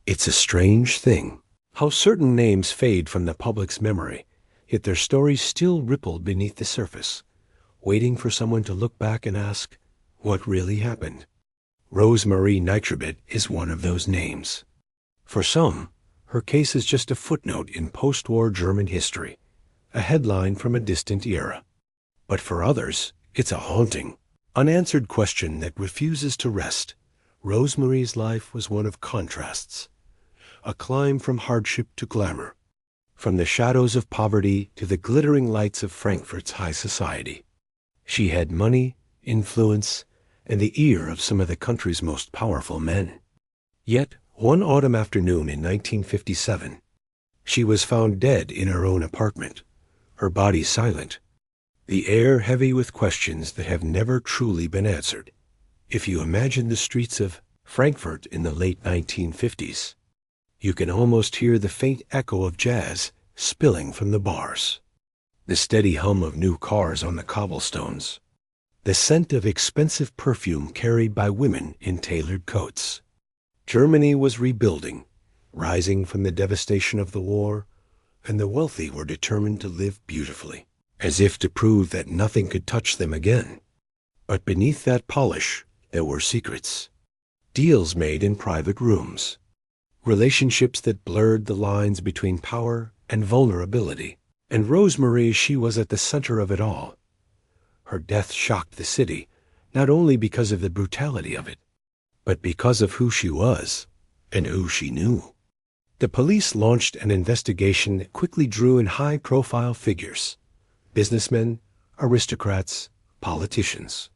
It's a strange thing how certain names fade from the public's memory, yet their stories still ripple beneath the surface, waiting for someone to look back and ask, what really happened? Rosemarie Nitribitt is one of those names. For some, her case is just a footnote in post-war German history, a headline from a distant era. But for others, it's a haunting, unanswered question that refuses to rest. Rosemarie's life was one of contrasts, a climb from hardship to glamour, from the shadows of poverty to the glittering lights of Frankfurt's high society. She had money, influence, and the ear of some of the country's most powerful men. Yet, one autumn afternoon in 1957, she was found dead in her own apartment, her body silent, the air heavy with questions that have never truly been answered. If you imagine the streets of Frankfurt in the late 1950s, you can almost hear the faint echo of jazz spilling from the bars, the steady hum of new cars on the cobblestones, the scent of expensive perfume carried by women in tailored coats. Germany was rebuilding, rising from the devastation of the war, and the wealthy were determined to live beautifully, as if to prove that nothing could touch them again. But beneath that polish, there were secrets, deals made in private rooms, relationships that blurred the lines between power and vulnerability. And Rosemarie, she was at the center of it all. Her death shocked the city, not only because of the brutality of it, but because of who she was and who she knew. The police launched an investigation that quickly drew in high-profile figures, businessmen, aristocrats, politicians.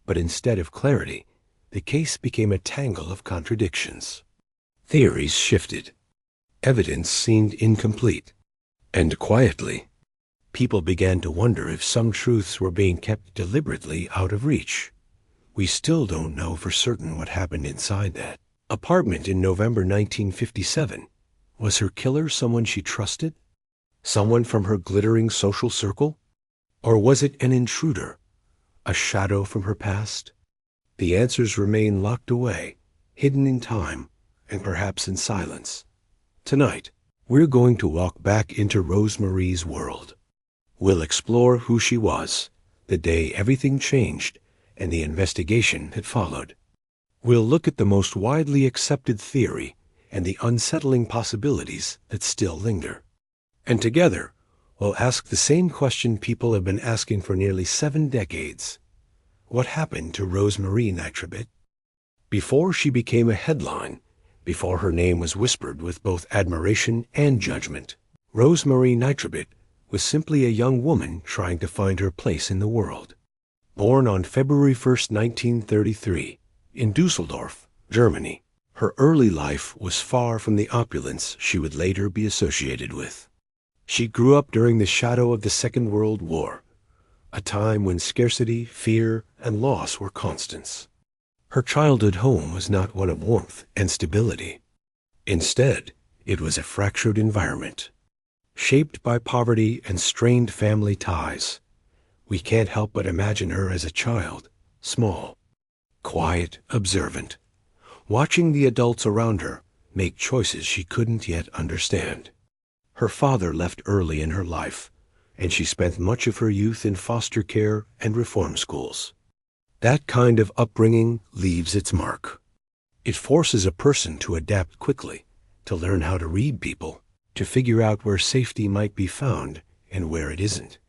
But instead of clarity, the case became a tangle of contradictions. Theories shifted. Evidence seemed incomplete. And quietly, people began to wonder if some truths were being kept deliberately out of reach. We still don't know for certain what happened inside that apartment in November 1957. Was her killer someone she trusted? Someone from her glittering social circle? Or was it an intruder, a shadow from her past? The answers remain locked away, hidden in time, and perhaps in silence. Tonight, we're going to walk back into Rosemarie's world. We'll explore who she was, the day everything changed, and the investigation that followed. We'll look at the most widely accepted theory and the unsettling possibilities that still linger. And together, we'll ask the same question people have been asking for nearly 7 decades. What happened to Rosemarie Nitribitt? Before she became a headline, before her name was whispered with both admiration and judgment, Rosemarie Nitribitt was simply a young woman trying to find her place in the world. Born on February 1st, 1933, in Düsseldorf, Germany, her early life was far from the opulence she would later be associated with. She grew up during the shadow of the Second World War, a time when scarcity, fear, and loss were constants. Her childhood home was not one of warmth and stability. Instead, it was a fractured environment, shaped by poverty and strained family ties. We can't help but imagine her as a child, small, quiet, observant, watching the adults around her make choices she couldn't yet understand. Her father left early in her life, and she spent much of her youth in foster care and reform schools. That kind of upbringing leaves its mark. It forces a person to adapt quickly, to learn how to read people, to figure out where safety might be found and where it isn't.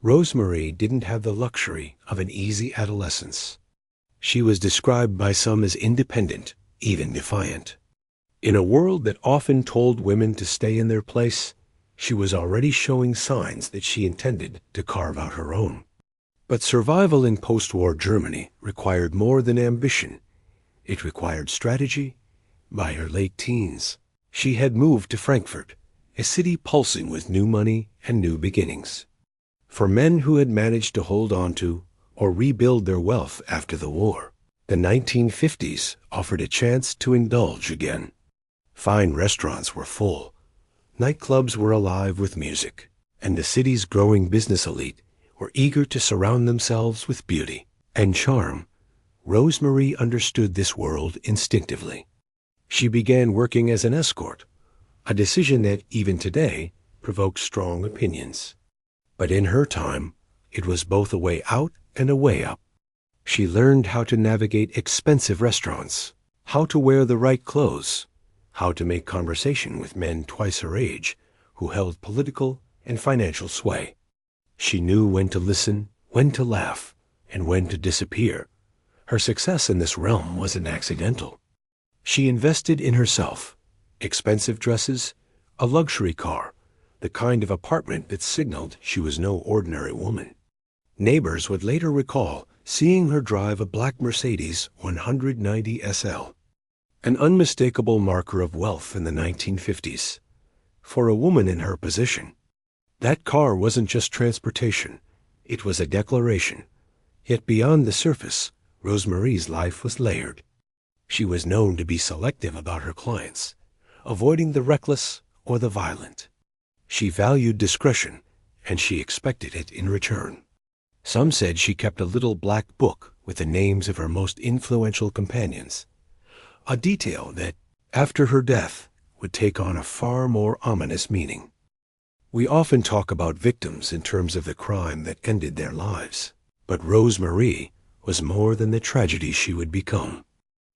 Rosemarie didn't have the luxury of an easy adolescence. She was described by some as independent, even defiant. In a world that often told women to stay in their place, she was already showing signs that she intended to carve out her own. But survival in post-war Germany required more than ambition. It required strategy. By her late teens, she had moved to Frankfurt, a city pulsing with new money and new beginnings. For men who had managed to hold on to or rebuild their wealth after the war, the 1950s offered a chance to indulge again. Fine restaurants were full, nightclubs were alive with music, and the city's growing business elite were eager to surround themselves with beauty and charm. Rosemarie understood this world instinctively. She began working as an escort, a decision that, even today, provokes strong opinions. But in her time, it was both a way out and a way up. She learned how to navigate expensive restaurants, how to wear the right clothes, how to make conversation with men twice her age who held political and financial sway. She knew when to listen, when to laugh, and when to disappear. Her success in this realm wasn't accidental. She invested in herself, expensive dresses, a luxury car, the kind of apartment that signaled she was no ordinary woman. Neighbors would later recall seeing her drive a black Mercedes 190 SL, an unmistakable marker of wealth in the 1950s. For a woman in her position, that car wasn't just transportation, it was a declaration. Yet beyond the surface, Rosemarie's life was layered. She was known to be selective about her clients, avoiding the reckless or the violent. She valued discretion, and she expected it in return. Some said she kept a little black book with the names of her most influential companions, a detail that, after her death, would take on a far more ominous meaning. We often talk about victims in terms of the crime that ended their lives, but Rosemarie was more than the tragedy she would become.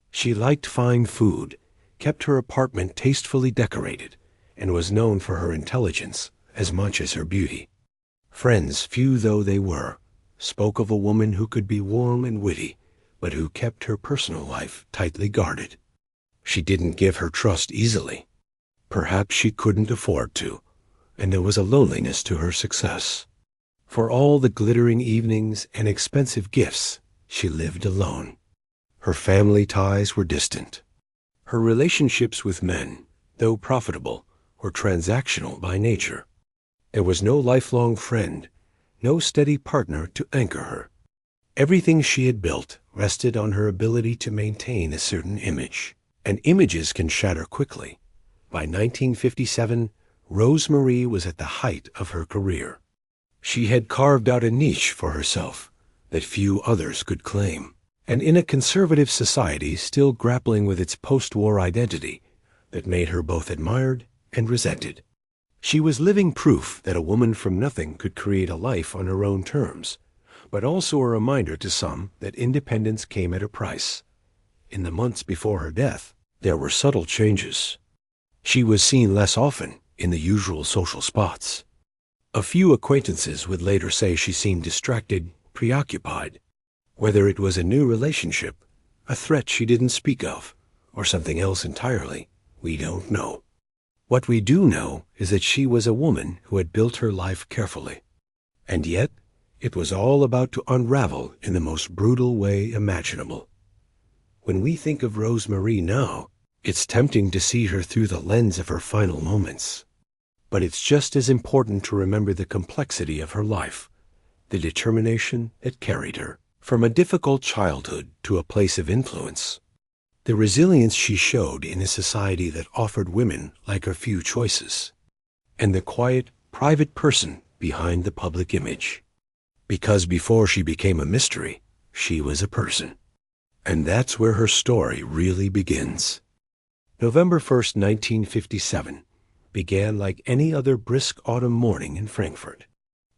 She liked fine food, kept her apartment tastefully decorated, and was known for her intelligence as much as her beauty. Friends, few though they were, spoke of a woman who could be warm and witty, but who kept her personal life tightly guarded. She didn't give her trust easily. Perhaps she couldn't afford to, and there was a loneliness to her success. For all the glittering evenings and expensive gifts, she lived alone. Her family ties were distant. Her relationships with men, though profitable, were transactional by nature. There was no lifelong friend, no steady partner to anchor her. Everything she had built rested on her ability to maintain a certain image, and images can shatter quickly. By 1957, Rosemarie was at the height of her career. She had carved out a niche for herself that few others could claim. And in a conservative society still grappling with its post-war identity that made her both admired and resented. She was living proof that a woman from nothing could create a life on her own terms, but also a reminder to some that independence came at a price. In the months before her death, there were subtle changes. She was seen less often in the usual social spots. A few acquaintances would later say she seemed distracted, preoccupied. Whether it was a new relationship, a threat she didn't speak of, or something else entirely, we don't know. What we do know is that she was a woman who had built her life carefully. And yet, it was all about to unravel in the most brutal way imaginable. When we think of Rosemarie now, it's tempting to see her through the lens of her final moments. But it's just as important to remember the complexity of her life, the determination that carried her from a difficult childhood to a place of influence, the resilience she showed in a society that offered women like her few choices, and the quiet, private person behind the public image. Because before she became a mystery, she was a person. And that's where her story really begins. November 1st, 1957, began like any other brisk autumn morning in Frankfurt.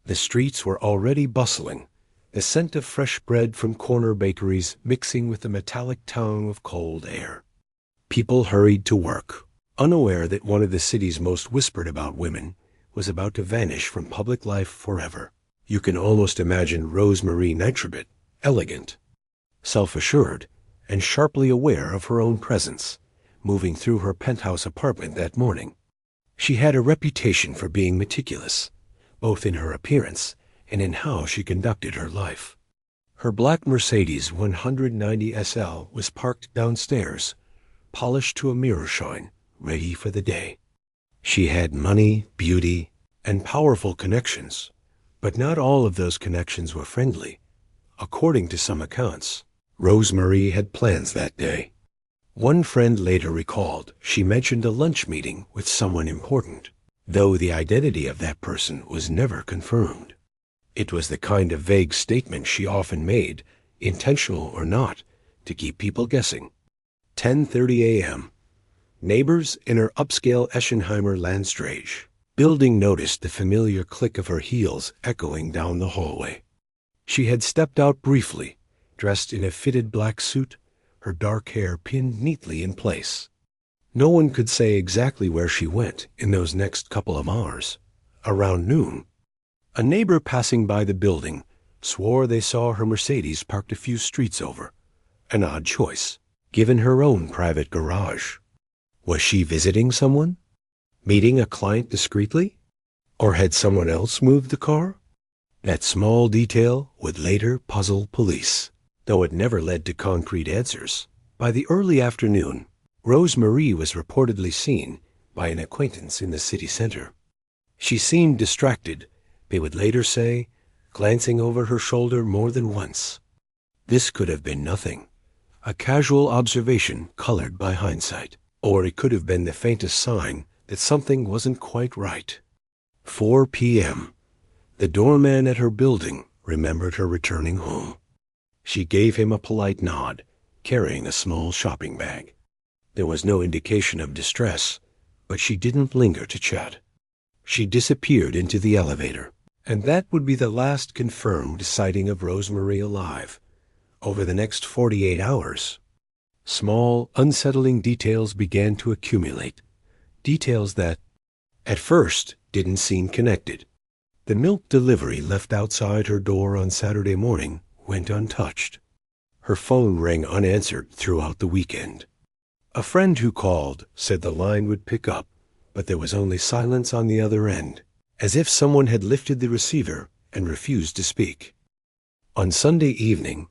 The streets were already bustling, the scent of fresh bread from corner bakeries mixing with the metallic tone of cold air. People hurried to work, unaware that one of the city's most whispered about women was about to vanish from public life forever. You can almost imagine Rosemarie Nitribitt, elegant, self-assured, and sharply aware of her own presence, moving through her penthouse apartment that morning. She had a reputation for being meticulous, both in her appearance and in how she conducted her life. Her black Mercedes 190 SL was parked downstairs, polished to a mirror shine, ready for the day. She had money, beauty, and powerful connections, but not all of those connections were friendly. According to some accounts, Rosemarie had plans that day. One friend later recalled she mentioned a lunch meeting with someone important, though the identity of that person was never confirmed. It was the kind of vague statement she often made, intentional or not, to keep people guessing. 10:30 a.m. Neighbors in her upscale Eschenheimer Landstraße building noticed the familiar click of her heels echoing down the hallway. She had stepped out briefly, dressed in a fitted black suit, her dark hair pinned neatly in place. No one could say exactly where she went in those next couple of hours. Around noon, a neighbor passing by the building swore they saw her Mercedes parked a few streets over. An odd choice, given her own private garage. Was she visiting someone? Meeting a client discreetly? Or had someone else moved the car? That small detail would later puzzle police, though it never led to concrete answers. By the early afternoon, Rosemarie was reportedly seen by an acquaintance in the city center. She seemed distracted, they would later say, glancing over her shoulder more than once. This could have been nothing, a casual observation colored by hindsight, or it could have been the faintest sign that something wasn't quite right. 4 p.m. The doorman at her building remembered her returning home. She gave him a polite nod, carrying a small shopping bag. There was no indication of distress, but she didn't linger to chat. She disappeared into the elevator, and that would be the last confirmed sighting of Rosemarie alive. Over the next 48 hours, small, unsettling details began to accumulate. Details that, at first, didn't seem connected. The milk delivery left outside her door on Saturday morning went untouched. Her phone rang unanswered throughout the weekend. A friend who called said the line would pick up, but there was only silence on the other end, as if someone had lifted the receiver and refused to speak. On Sunday evening,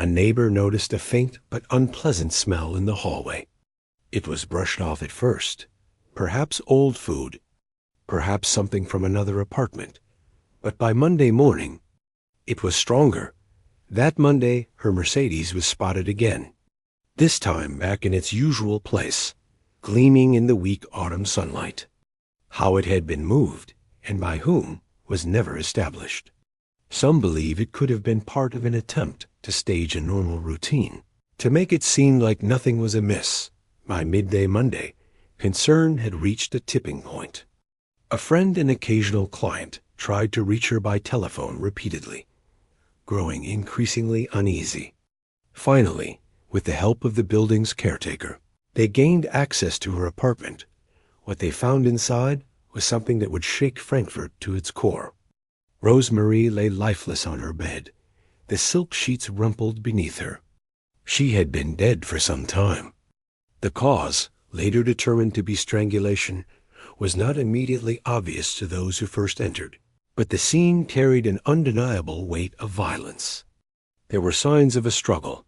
a neighbor noticed a faint but unpleasant smell in the hallway. It was brushed off at first. Perhaps old food, perhaps something from another apartment. But by Monday morning, it was stronger. That Monday, her Mercedes was spotted again, this time back in its usual place, gleaming in the weak autumn sunlight. How it had been moved, and by whom, was never established. Some believe it could have been part of an attempt to stage a normal routine, to make it seem like nothing was amiss. By midday Monday, concern had reached a tipping point. A friend and occasional client tried to reach her by telephone repeatedly, growing increasingly uneasy. Finally, with the help of the building's caretaker, they gained access to her apartment. What they found inside was something that would shake Frankfurt to its core. Rosemarie lay lifeless on her bed, the silk sheets rumpled beneath her. She had been dead for some time. The cause, later determined to be strangulation, was not immediately obvious to those who first entered, but the scene carried an undeniable weight of violence. There were signs of a struggle,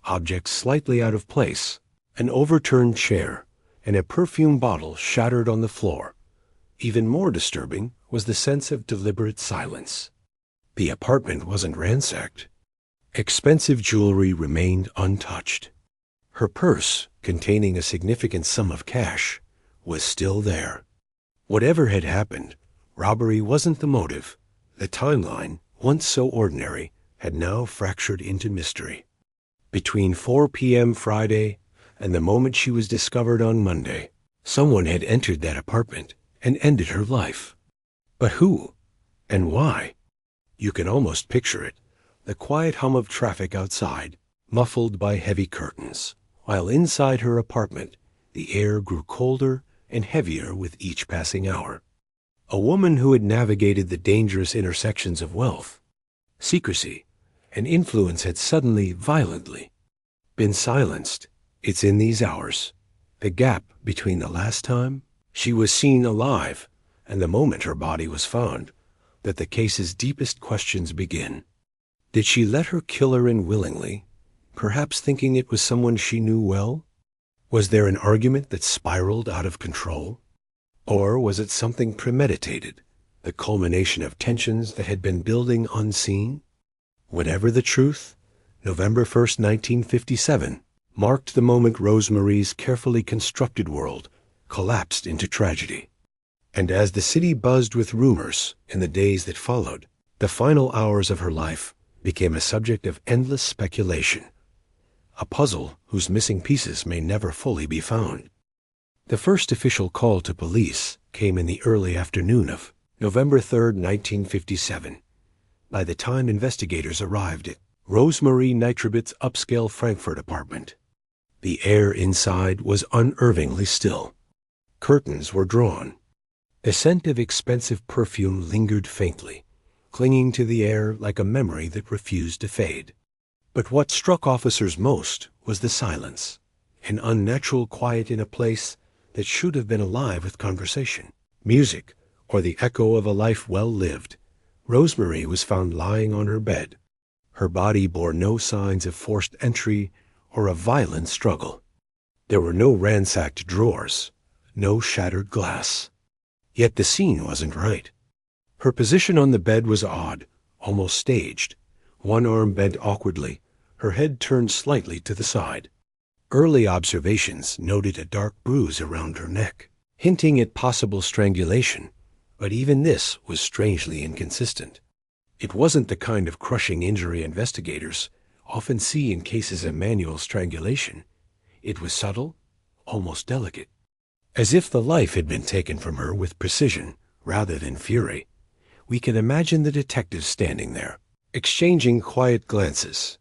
objects slightly out of place, an overturned chair, and a perfume bottle shattered on the floor. Even more disturbing was the sense of deliberate silence. The apartment wasn't ransacked. Expensive jewelry remained untouched. Her purse, containing a significant sum of cash, was still there. Whatever had happened, robbery wasn't the motive. The timeline, once so ordinary, had now fractured into mystery. Between 4 p.m. Friday and the moment she was discovered on Monday, someone had entered that apartment and ended her life. But who? And why? You can almost picture it, the quiet hum of traffic outside, muffled by heavy curtains, while inside her apartment the air grew colder and heavier with each passing hour. A woman who had navigated the dangerous intersections of wealth, secrecy, and influence had suddenly, violently, been silenced. It's in these hours, the gap between the last time she was seen alive and the moment her body was found, that the case's deepest questions begin. Did she let her killer in willingly, perhaps thinking it was someone she knew well? Was there an argument that spiraled out of control? Or was it something premeditated, the culmination of tensions that had been building unseen? Whatever the truth, November 1st, 1957, marked the moment Rosemarie's carefully constructed world collapsed into tragedy. And as the city buzzed with rumors in the days that followed, the final hours of her life became a subject of endless speculation, a puzzle whose missing pieces may never fully be found. The first official call to police came in the early afternoon of November 3, 1957. By the time investigators arrived at Rosemarie Nitribitt's upscale Frankfurt apartment, the air inside was unnervingly still. Curtains were drawn. The scent of expensive perfume lingered faintly, clinging to the air like a memory that refused to fade. But what struck officers most was the silence, an unnatural quiet in a place that should have been alive with conversation, music, or the echo of a life well lived. Rosemarie was found lying on her bed. Her body bore no signs of forced entry or a violent struggle. There were no ransacked drawers, no shattered glass. Yet the scene wasn't right. Her position on the bed was odd, almost staged. One arm bent awkwardly, her head turned slightly to the side. Early observations noted a dark bruise around her neck, hinting at possible strangulation, but even this was strangely inconsistent. It wasn't the kind of crushing injury investigators often see in cases of manual strangulation. It was subtle, almost delicate, as if the life had been taken from her with precision rather than fury. We can imagine the detectives standing there, exchanging quiet glances,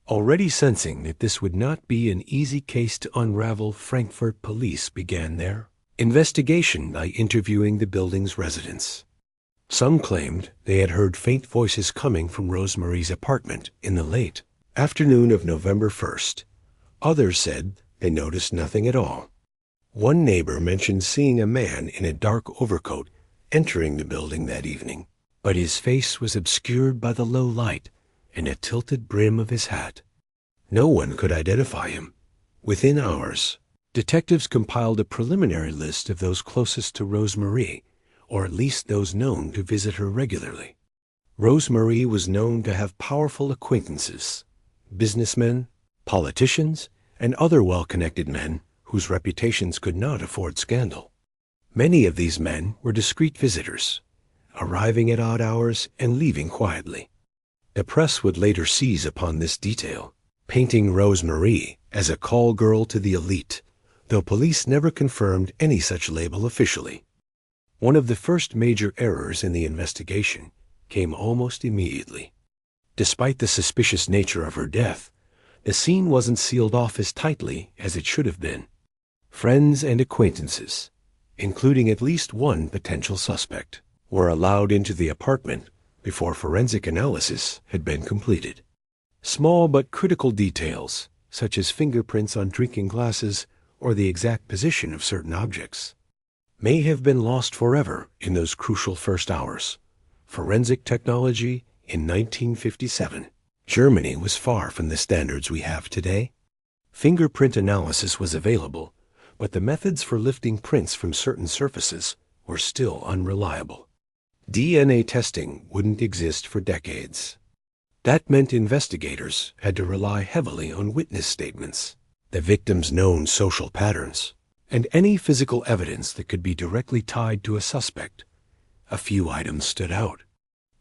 already sensing that this would not be an easy case to unravel. Frankfurt police began their investigation by interviewing the building's residents. Some claimed they had heard faint voices coming from Rosemarie's apartment in the late afternoon of November 1st. Others said they noticed nothing at all. One neighbor mentioned seeing a man in a dark overcoat entering the building that evening, but his face was obscured by the low light and a tilted brim of his hat. No one could identify him. Within hours, detectives compiled a preliminary list of those closest to Rosemarie, or at least those known to visit her regularly. Rosemarie was known to have powerful acquaintances, businessmen, politicians, and other well-connected men whose reputations could not afford scandal. Many of these men were discreet visitors, arriving at odd hours and leaving quietly. The press would later seize upon this detail, painting Rosemarie as a call girl to the elite, though police never confirmed any such label officially. One of the first major errors in the investigation came almost immediately. Despite the suspicious nature of her death, the scene wasn't sealed off as tightly as it should have been. Friends and acquaintances, including at least one potential suspect, were allowed into the apartment before forensic analysis had been completed. Small but critical details, such as fingerprints on drinking glasses or the exact position of certain objects, may have been lost forever in those crucial first hours. Forensic technology in 1957. Germany was far from the standards we have today. Fingerprint analysis was available, but the methods for lifting prints from certain surfaces were still unreliable. DNA testing wouldn't exist for decades. That meant investigators had to rely heavily on witness statements, the victim's known social patterns, and any physical evidence that could be directly tied to a suspect. A few items stood out.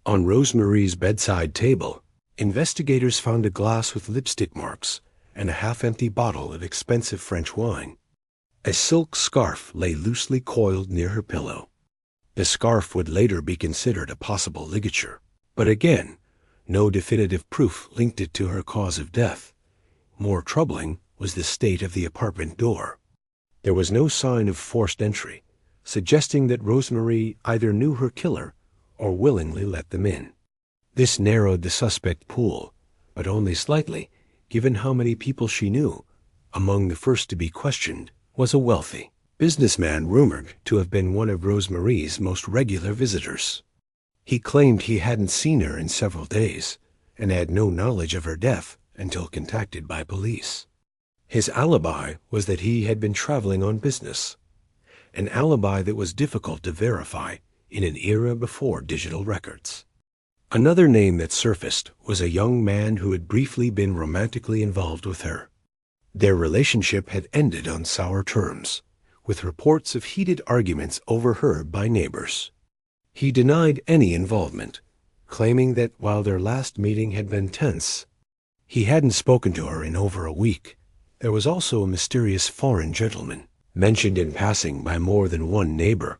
On Rosemarie's bedside table, investigators found a glass with lipstick marks and a half-empty bottle of expensive French wine. A silk scarf lay loosely coiled near her pillow. The scarf would later be considered a possible ligature, but again, no definitive proof linked it to her cause of death. More troubling was the state of the apartment door. There was no sign of forced entry, suggesting that Rosemarie either knew her killer or willingly let them in. This narrowed the suspect pool, but only slightly, given how many people she knew. Among the first to be questioned was a wealthy businessman rumored to have been one of Rosemarie's most regular visitors. He claimed he hadn't seen her in several days and had no knowledge of her death until contacted by police. His alibi was that he had been traveling on business, an alibi that was difficult to verify in an era before digital records. Another name that surfaced was a young man who had briefly been romantically involved with her. Their relationship had ended on sour terms, with reports of heated arguments overheard by neighbors. He denied any involvement, claiming that while their last meeting had been tense, he hadn't spoken to her in over a week. There was also a mysterious foreign gentleman, mentioned in passing by more than one neighbor.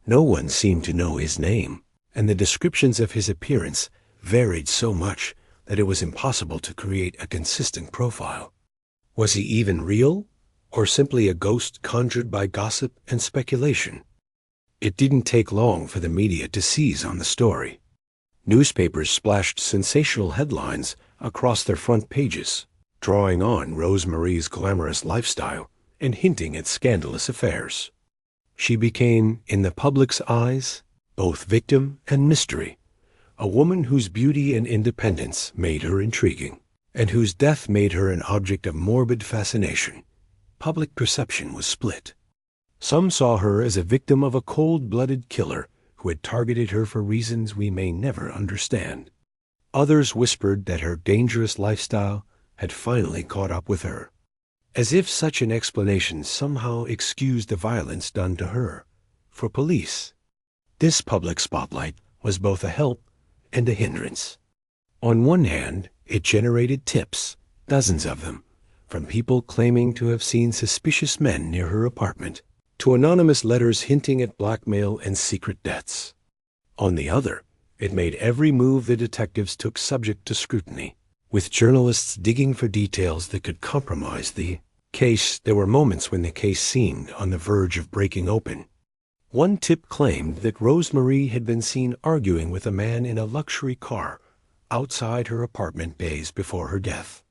No one seemed to know his name, and the descriptions of his appearance varied so much that it was impossible to create a consistent profile. Was he even real, or simply a ghost conjured by gossip and speculation? It didn't take long for the media to seize on the story. Newspapers splashed sensational headlines across their front pages, drawing on Rosemarie's glamorous lifestyle and hinting at scandalous affairs. She became, in the public's eyes, both victim and mystery, a woman whose beauty and independence made her intriguing, and whose death made her an object of morbid fascination. Public perception was split. Some saw her as a victim of a cold-blooded killer who had targeted her for reasons we may never understand. Others whispered that her dangerous lifestyle had finally caught up with her, as if such an explanation somehow excused the violence done to her. For police, this public spotlight was both a help and a hindrance. On one hand, it generated tips, dozens of them, from people claiming to have seen suspicious men near her apartment, to anonymous letters hinting at blackmail and secret debts. On the other, it made every move the detectives took subject to scrutiny, with journalists digging for details that could compromise the case. There were moments when the case seemed on the verge of breaking open. One tip claimed that Rosemarie had been seen arguing with a man in a luxury car outside her apartment days before her death.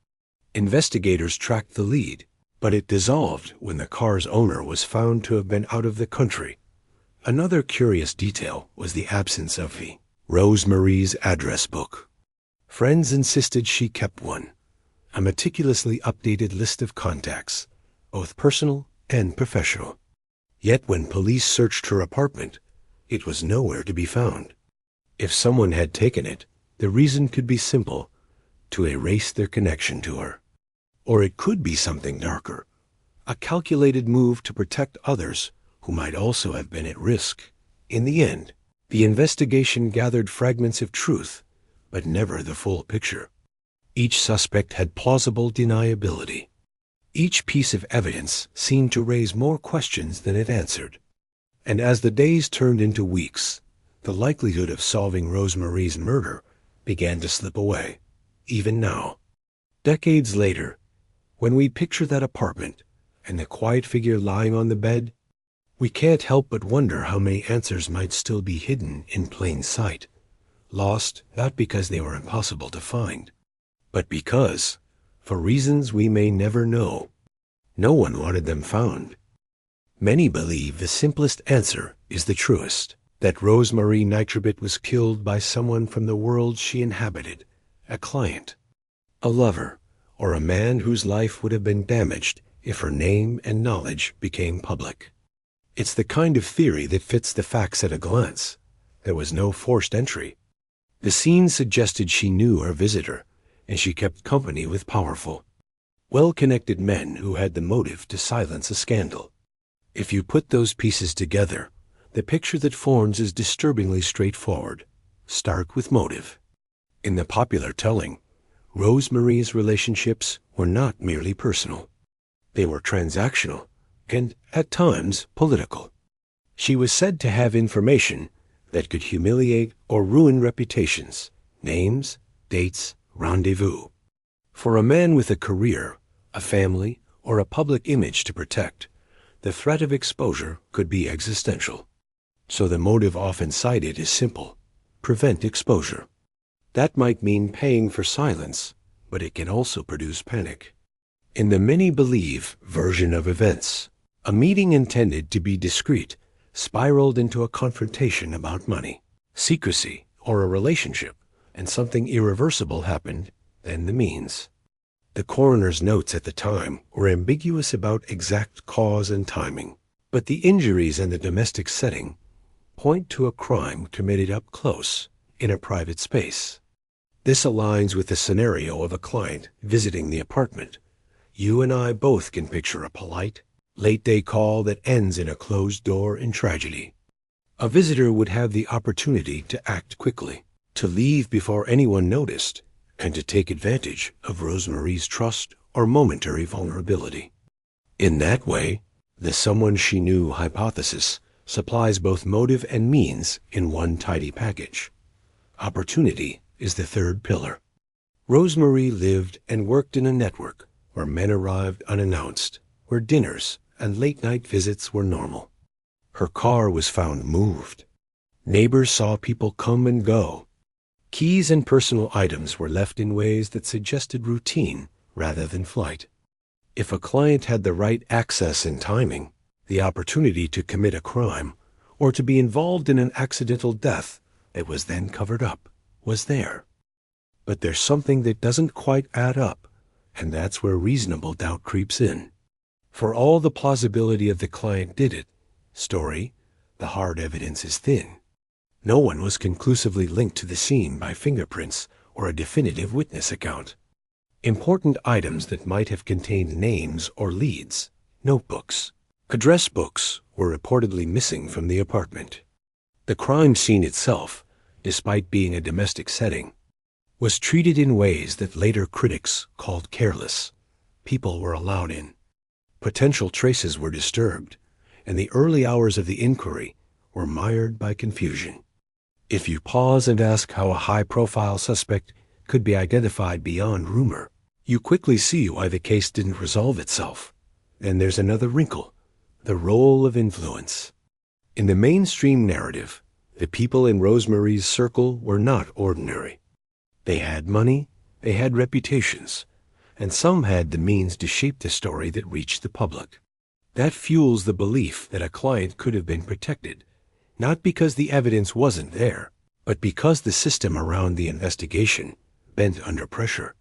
Investigators tracked the lead, but it dissolved when the car's owner was found to have been out of the country. Another curious detail was the absence of Rosemarie's address book. Friends insisted she kept one, a meticulously updated list of contacts, both personal and professional. Yet when police searched her apartment, it was nowhere to be found. If someone had taken it, the reason could be simple: to erase their connection to her. Or it could be something darker, a calculated move to protect others who might also have been at risk. In the end, the investigation gathered fragments of truth, but never the full picture. Each suspect had plausible deniability. Each piece of evidence seemed to raise more questions than it answered. And as the days turned into weeks, the likelihood of solving Rosemarie's murder began to slip away. Even now, decades later, when we picture that apartment and the quiet figure lying on the bed, we can't help but wonder how many answers might still be hidden in plain sight, lost not because they were impossible to find, but because, for reasons we may never know, no one wanted them found. Many believe the simplest answer is the truest, that Rosemarie Nitribitt was killed by someone from the world she inhabited, a client, a lover, or a man whose life would have been damaged if her name and knowledge became public. It's the kind of theory that fits the facts at a glance. There was no forced entry. The scene suggested she knew her visitor, and she kept company with powerful, well-connected men who had the motive to silence a scandal. If you put those pieces together, the picture that forms is disturbingly straightforward, stark with motive. In the popular telling, Rosemarie's relationships were not merely personal. They were transactional and, at times, political. She was said to have information that could humiliate or ruin reputations, names, dates, rendezvous. For a man with a career, a family, or a public image to protect, the threat of exposure could be existential. So the motive often cited is simple: prevent exposure. That might mean paying for silence, but it can also produce panic. In the many believe version of events, a meeting intended to be discreet spiraled into a confrontation about money, secrecy, or a relationship, and something irreversible happened, then the means. The coroner's notes at the time were ambiguous about exact cause and timing, but the injuries and the domestic setting point to a crime committed up close, in a private space. This aligns with the scenario of a client visiting the apartment. You and I both can picture a polite, late-day call that ends in a closed door in tragedy. A visitor would have the opportunity to act quickly, to leave before anyone noticed, and to take advantage of Rosemarie's trust or momentary vulnerability. In that way, The someone she knew hypothesis supplies both motive and means in one tidy package. Opportunity is the third pillar. Rosemarie lived and worked in a network where men arrived unannounced, where dinners and late-night visits were normal. Her car was found moved. Neighbors saw people come and go. Keys and personal items were left in ways that suggested routine rather than flight. If a client had the right access and timing, the opportunity to commit a crime or to be involved in an accidental death that was then covered up was there. But there's something that doesn't quite add up, and that's where reasonable doubt creeps in. For all the plausibility of the client did it story, the hard evidence is thin. No one was conclusively linked to the scene by fingerprints or a definitive witness account. Important items that might have contained names or leads, notebooks, address books, were reportedly missing from the apartment. The crime scene itself, despite being a domestic setting, was treated in ways that later critics called careless. People were allowed in. Potential traces were disturbed, and the early hours of the inquiry were mired by confusion. If you pause and ask how a high-profile suspect could be identified beyond rumor, you quickly see why the case didn't resolve itself. Then there's another wrinkle, the role of influence. In the mainstream narrative, the people in Rosemarie's circle were not ordinary. They had money, they had reputations, and some had the means to shape the story that reached the public. That fuels the belief that a client could have been protected, not because the evidence wasn't there, but because the system around the investigation bent under pressure.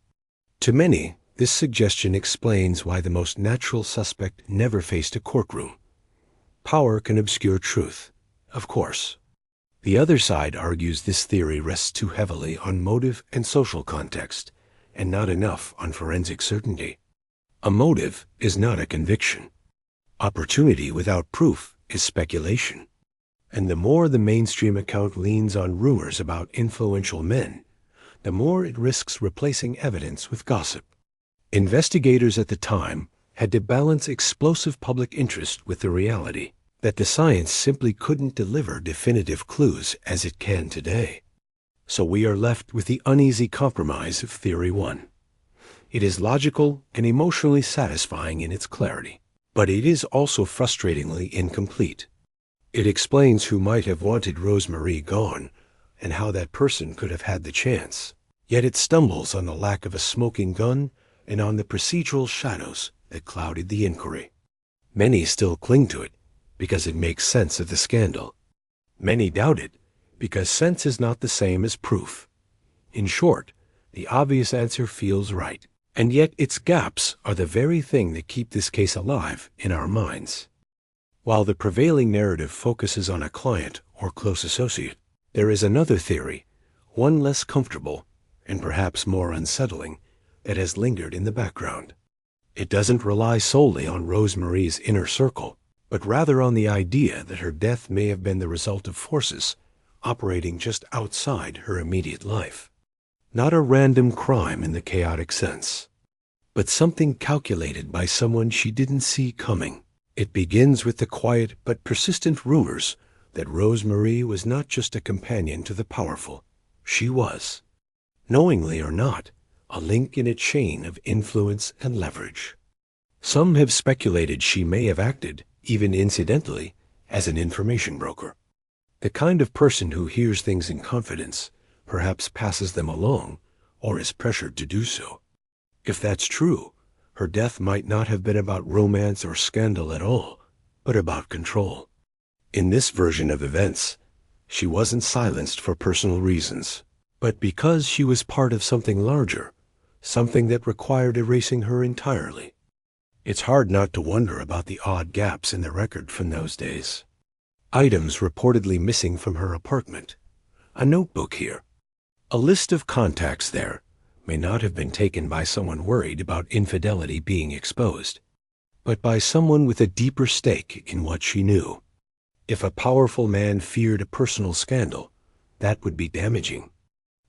To many, this suggestion explains why the most natural suspect never faced a courtroom. Power can obscure truth, of course. The other side argues this theory rests too heavily on motive and social context, and not enough on forensic certainty. A motive is not a conviction. Opportunity without proof is speculation. And the more the mainstream account leans on rumors about influential men, the more it risks replacing evidence with gossip. Investigators at the time had to balance explosive public interest with the reality that the science simply couldn't deliver definitive clues as it can today. So we are left with the uneasy compromise of Theory 1. It is logical and emotionally satisfying in its clarity, but it is also frustratingly incomplete. It explains who might have wanted Rosemarie gone and how that person could have had the chance. Yet it stumbles on the lack of a smoking gun and on the procedural shadows that clouded the inquiry. Many still cling to it because it makes sense of the scandal. Many doubt it because sense is not the same as proof. In short, the obvious answer feels right, and yet its gaps are the very thing that keep this case alive in our minds. While the prevailing narrative focuses on a client or close associate, there is another theory, one less comfortable and perhaps more unsettling, that has lingered in the background. It doesn't rely solely on Rosemarie's inner circle, but rather on the idea that her death may have been the result of forces operating just outside her immediate life. Not a random crime in the chaotic sense, but something calculated by someone she didn't see coming. It begins with the quiet but persistent rumors that Rosemarie was not just a companion to the powerful. She was, knowingly or not, a link in a chain of influence and leverage. Some have speculated she may have acted, even incidentally, as an information broker. The kind of person who hears things in confidence, perhaps passes them along, or is pressured to do so. If that's true, her death might not have been about romance or scandal at all, but about control. In this version of events, she wasn't silenced for personal reasons, but because she was part of something larger, something that required erasing her entirely. It's hard not to wonder about the odd gaps in the record from those days. Items reportedly missing from her apartment. A notebook here. A list of contacts there may not have been taken by someone worried about infidelity being exposed, but by someone with a deeper stake in what she knew. If a powerful man feared a personal scandal, that would be damaging.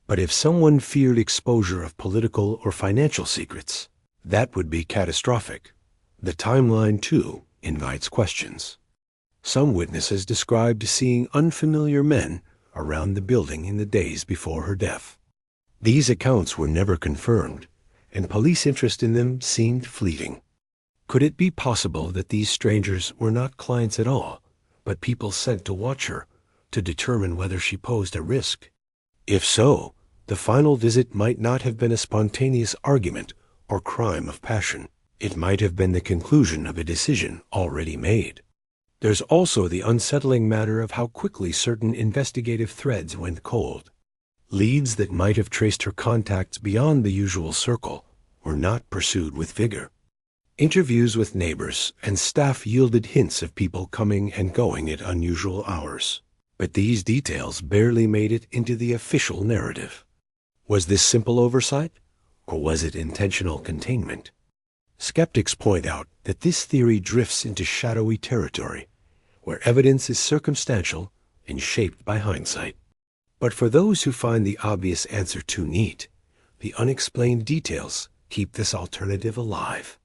But if someone feared exposure of political or financial secrets, that would be catastrophic. The timeline, too, invites questions. Some witnesses described seeing unfamiliar men around the building in the days before her death. These accounts were never confirmed, and police interest in them seemed fleeting. Could it be possible that these strangers were not clients at all, but people sent to watch her, to determine whether she posed a risk? If so, the final visit might not have been a spontaneous argument or crime of passion. It might have been the conclusion of a decision already made. There's also the unsettling matter of how quickly certain investigative threads went cold. Leads that might have traced her contacts beyond the usual circle were not pursued with vigor. Interviews with neighbors and staff yielded hints of people coming and going at unusual hours, but these details barely made it into the official narrative. Was this simple oversight, or was it intentional containment? Skeptics point out that this theory drifts into shadowy territory, where evidence is circumstantial and shaped by hindsight. But for those who find the obvious answer too neat, the unexplained details keep this alternative alive.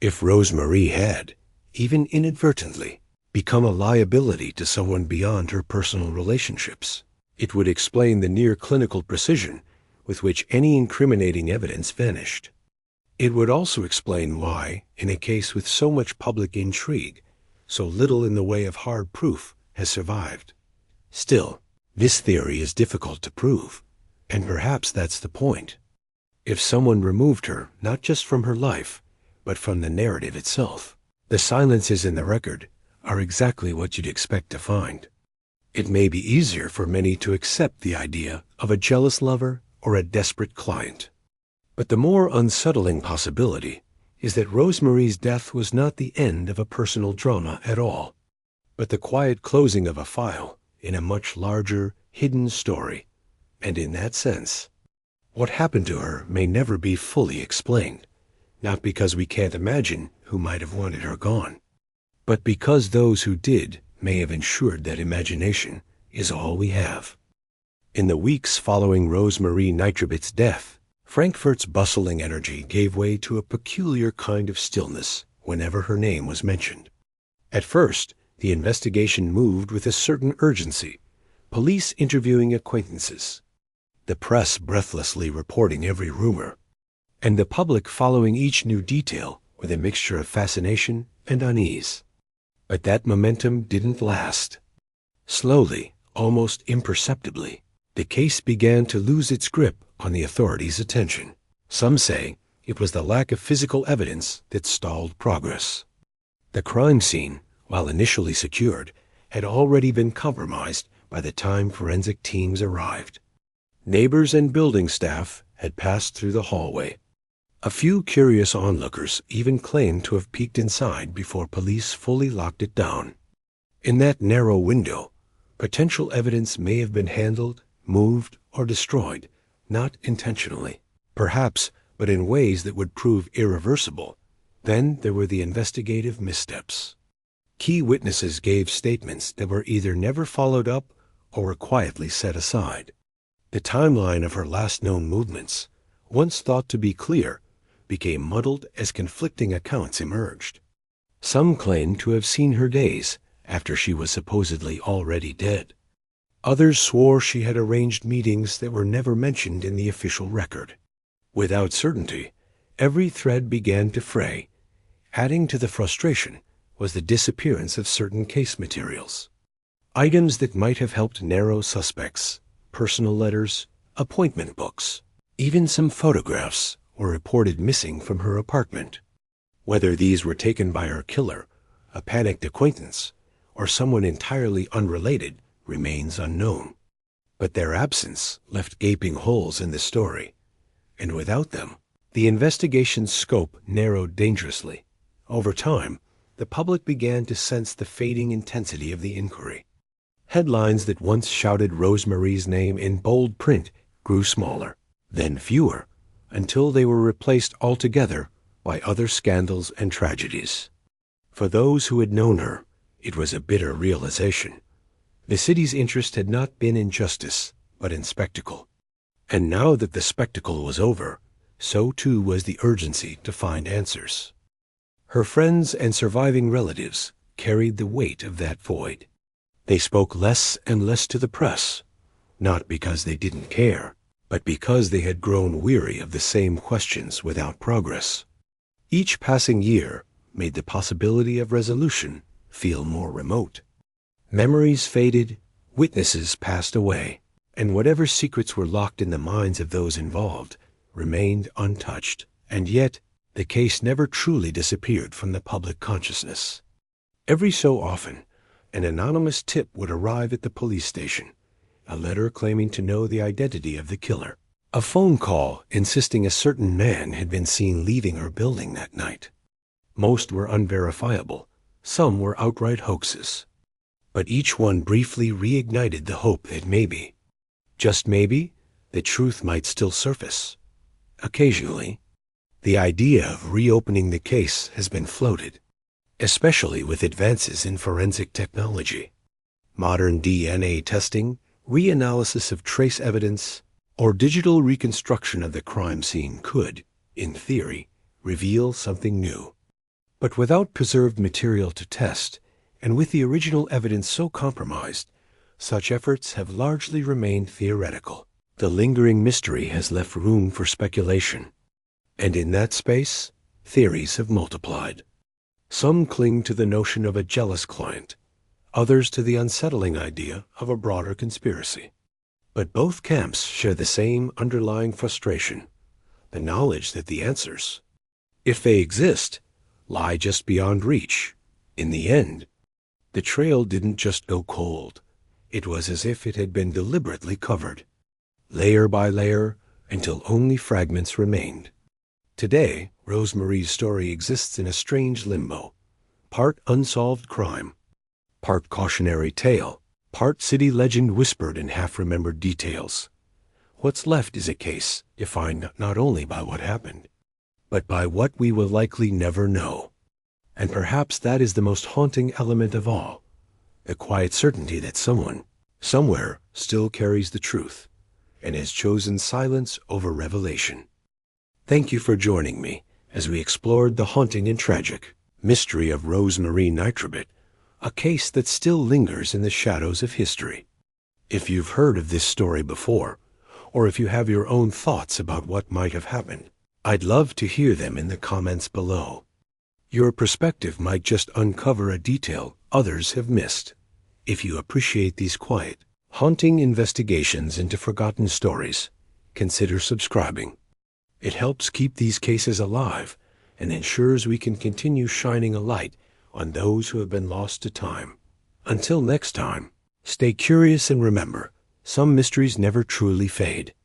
If Rosemarie had, even inadvertently, become a liability to someone beyond her personal relationships, it would explain the near-clinical precision with which any incriminating evidence vanished. It would also explain why, in a case with so much public intrigue, so little in the way of hard proof has survived. Still, this theory is difficult to prove, and perhaps that's the point. If someone removed her not just from her life, but from the narrative itself, the silences in the record are exactly what you'd expect to find. It may be easier for many to accept the idea of a jealous lover or a desperate client. But the more unsettling possibility is that Rosemarie's death was not the end of a personal drama at all, but the quiet closing of a file in a much larger, hidden story. And in that sense, what happened to her may never be fully explained, not because we can't imagine who might have wanted her gone, but because those who did may have ensured that imagination is all we have. In the weeks following Rosemarie Nitribitt's death, Frankfurt's bustling energy gave way to a peculiar kind of stillness whenever her name was mentioned. At first, the investigation moved with a certain urgency, police interviewing acquaintances, the press breathlessly reporting every rumor, and the public following each new detail with a mixture of fascination and unease. But that momentum didn't last. Slowly, almost imperceptibly, the case began to lose its grip on the authorities' attention. Some say it was the lack of physical evidence that stalled progress. The crime scene, while initially secured, had already been compromised by the time forensic teams arrived. Neighbors and building staff had passed through the hallway. A few curious onlookers even claimed to have peeked inside before police fully locked it down. In that narrow window, potential evidence may have been handled, moved, or destroyed, not intentionally, perhaps, but in ways that would prove irreversible. Then there were the investigative missteps. Key witnesses gave statements that were either never followed up or were quietly set aside. The timeline of her last known movements, once thought to be clear, became muddled as conflicting accounts emerged. Some claimed to have seen her days after she was supposedly already dead. Others swore she had arranged meetings that were never mentioned in the official record. Without certainty, every thread began to fray. Adding to the frustration was the disappearance of certain case materials. Items that might have helped narrow suspects, personal letters, appointment books, even some photographs were reported missing from her apartment. Whether these were taken by her killer, a panicked acquaintance, or someone entirely unrelated remains unknown. But their absence left gaping holes in the story, and without them, the investigation's scope narrowed dangerously. Over time, the public began to sense the fading intensity of the inquiry. Headlines that once shouted Rosemarie's name in bold print grew smaller, then fewer, until they were replaced altogether by other scandals and tragedies. For those who had known her, it was a bitter realization. The city's interest had not been in justice, but in spectacle. And now that the spectacle was over, so too was the urgency to find answers. Her friends and surviving relatives carried the weight of that void. They spoke less and less to the press, not because they didn't care, but because they had grown weary of the same questions without progress. Each passing year made the possibility of resolution feel more remote. Memories faded, witnesses passed away, and whatever secrets were locked in the minds of those involved remained untouched. And yet, the case never truly disappeared from the public consciousness. Every so often, an anonymous tip would arrive at the police station, a letter claiming to know the identity of the killer, a phone call insisting a certain man had been seen leaving her building that night. Most were unverifiable, some were outright hoaxes. But each one briefly reignited the hope that maybe, just maybe, the truth might still surface. Occasionally, the idea of reopening the case has been floated, especially with advances in forensic technology. Modern DNA testing, reanalysis of trace evidence, or digital reconstruction of the crime scene could, in theory, reveal something new. But without preserved material to test, and with the original evidence so compromised, such efforts have largely remained theoretical. The lingering mystery has left room for speculation. And in that space, theories have multiplied. Some cling to the notion of a jealous client, others to the unsettling idea of a broader conspiracy. But both camps share the same underlying frustration, the knowledge that the answers, if they exist, lie just beyond reach. In the end, the trail didn't just go cold. It was as if it had been deliberately covered, layer by layer, until only fragments remained. Today, Rosemarie's story exists in a strange limbo, part unsolved crime, part cautionary tale, part city legend whispered in half-remembered details. What's left is a case defined not only by what happened, but by what we will likely never know. And perhaps that is the most haunting element of all, the quiet certainty that someone, somewhere, still carries the truth, and has chosen silence over revelation. Thank you for joining me as we explored the haunting and tragic mystery of Rosemarie Nitribitt, a case that still lingers in the shadows of history. If you've heard of this story before, or if you have your own thoughts about what might have happened, I'd love to hear them in the comments below. Your perspective might just uncover a detail others have missed. If you appreciate these quiet, haunting investigations into forgotten stories, consider subscribing. It helps keep these cases alive and ensures we can continue shining a light on those who have been lost to time. Until next time, stay curious and remember, some mysteries never truly fade.